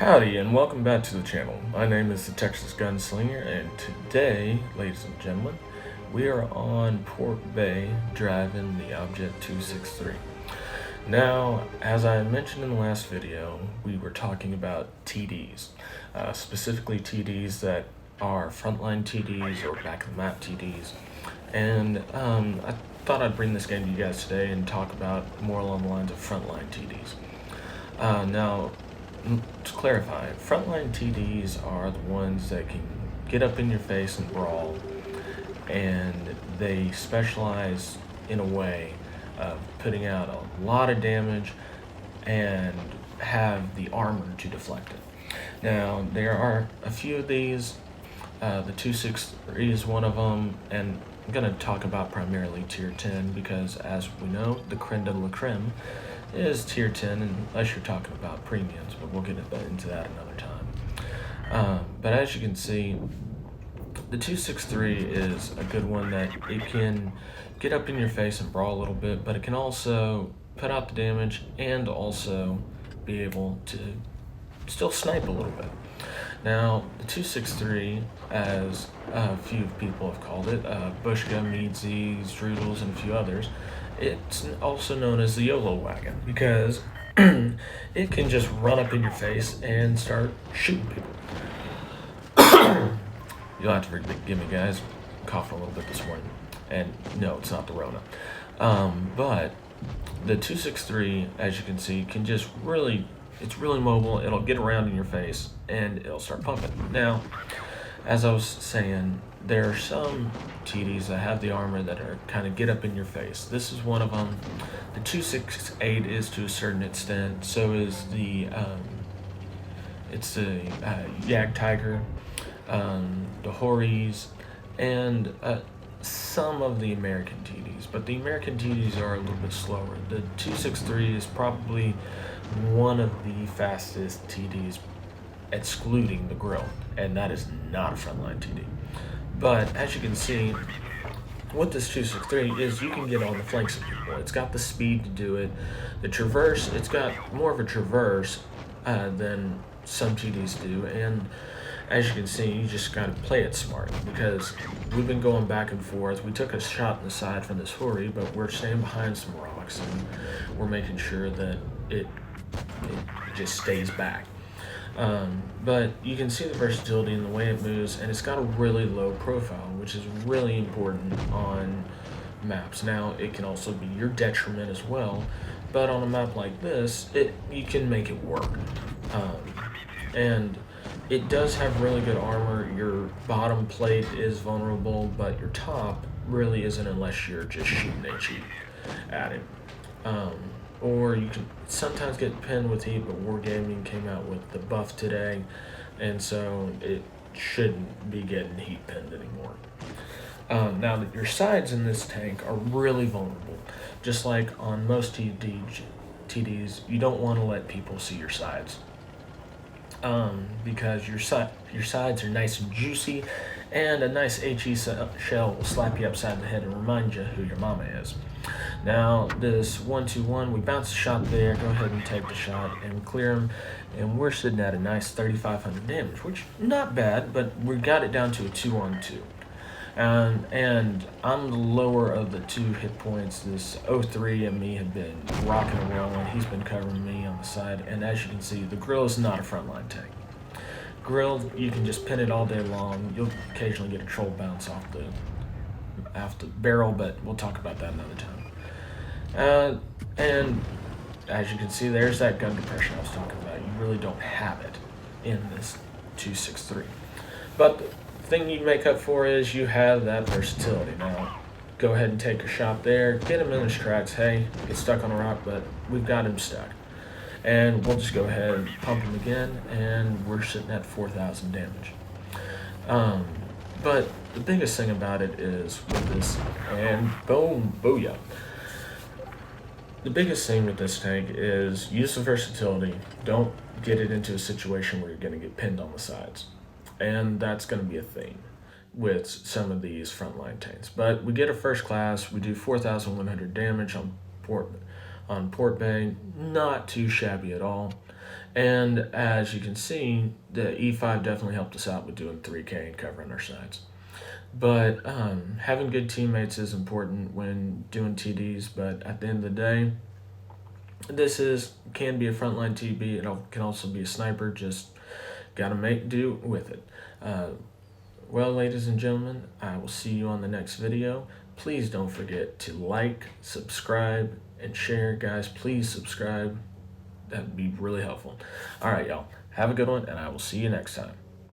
Howdy and welcome back to the channel. My name is the Texas Gunslinger, and today, ladies and gentlemen, we are on Port Bay driving the Object 263. Now, as I mentioned in the last video, we were talking about TDs, specifically TDs that are Frontline TDs or back of the map TDs, and I thought I'd bring this game to you guys today and talk about more along the lines of Frontline TDs. Now, to clarify, frontline TDs are the ones that can get up in your face and brawl, and they specialize in a way of putting out a lot of damage and have the armor to deflect it. Now, there are a few of these. The 263 is one of them, and I'm going to talk about primarily tier 10 because, as we know, the creme de la creme is tier 10 unless you're talking about premiums, but we'll get into that another time. But as you can see, the 263 is a good one that it can get up in your face and brawl a little bit, but it can also put out the damage and also be able to still snipe a little bit. Now, the 263, as a few people have called it, Bushka, Meadsies, Droodles, and a few others, it's also known as the YOLO wagon because it can just run up in your face and start shooting people. You'll have to forgive me, guys. I'm coughing a little bit this morning. And no, it's not the Rona. But the 263, as you can see, can just it's really mobile. It'll get around in your face and it'll start pumping. Now, as I was saying, there are some TDs that have the armor that are kind of get up in your face. This is one of them. The 268 is to a certain extent. So is the Yag Tiger, the Hories, and some of the American TDs. But the American TDs are a little bit slower. The 263 is probably one of the fastest TDs, excluding the grill, and that is not a frontline TD. But as you can see, with this 263 is you can get on the flanks of people. It's got the speed to do it. The traverse, it's got more of a traverse than some TDs do, and as you can see, you just got to play it smart because we've been going back and forth. We took a shot in the side from this Hori, but we're staying behind some rocks and we're making sure that it just stays back. But you can see the versatility in the way it moves, and it's got a really low profile, which is really important on maps. Now, it can also be your detriment as well, but on a map like this, you can make it work. And it does have really good armor. Your bottom plate is vulnerable, but your top really isn't unless you're just shooting HE at it. Or you can sometimes get pinned with heat, but Wargaming came out with the buff today, and so it shouldn't be getting heat pinned anymore. Now, your sides in this tank are really vulnerable. Just like on most TDs, you don't want to let people see your sides. Because your sides are nice and juicy, and a nice HE shell will slap you upside the head and remind you who your mama is. Now, this 1-2-1, we bounce a shot there, go ahead and take the shot and clear him, and we're sitting at a nice 3,500 damage, which not bad, but we got it down to a 2-on-2. And I'm the lower of the two hit points. This 03 and me have been rocking and rolling. He's been covering me on the side, and as you can see, the grill is not a frontline tank. Grill, you can just pin it all day long. You'll occasionally get a troll bounce off the barrel, but we'll talk about that another time. And as you can see, there's that gun compression I was talking about. You really don't have it in this 263. But the thing you make up for is you have that versatility. Now, go ahead and take a shot there, get him in his tracks. Hey, get stuck on a rock, but we've got him stuck. And we'll just go ahead and pump him again, and we're sitting at 4,000 damage. But the biggest thing about it is with this, and boom, booyah. The biggest thing with this tank is use the versatility. Don't get it into a situation where you're going to get pinned on the sides. And that's going to be a theme with some of these frontline tanks. But we get a first class. We do 4,100 damage on Port Bay. Not too shabby at all. And as you can see, the E5 definitely helped us out with doing 3K and covering our sides. But having good teammates is important when doing TDs. But at the end of the day, can be a frontline TB. It can also be a sniper. Just gotta make do with it. Well, ladies and gentlemen, I will see you on the next video. Please don't forget to like, subscribe, and share. Guys, please subscribe. That'd be really helpful. All right, y'all. Have a good one, and I will see you next time.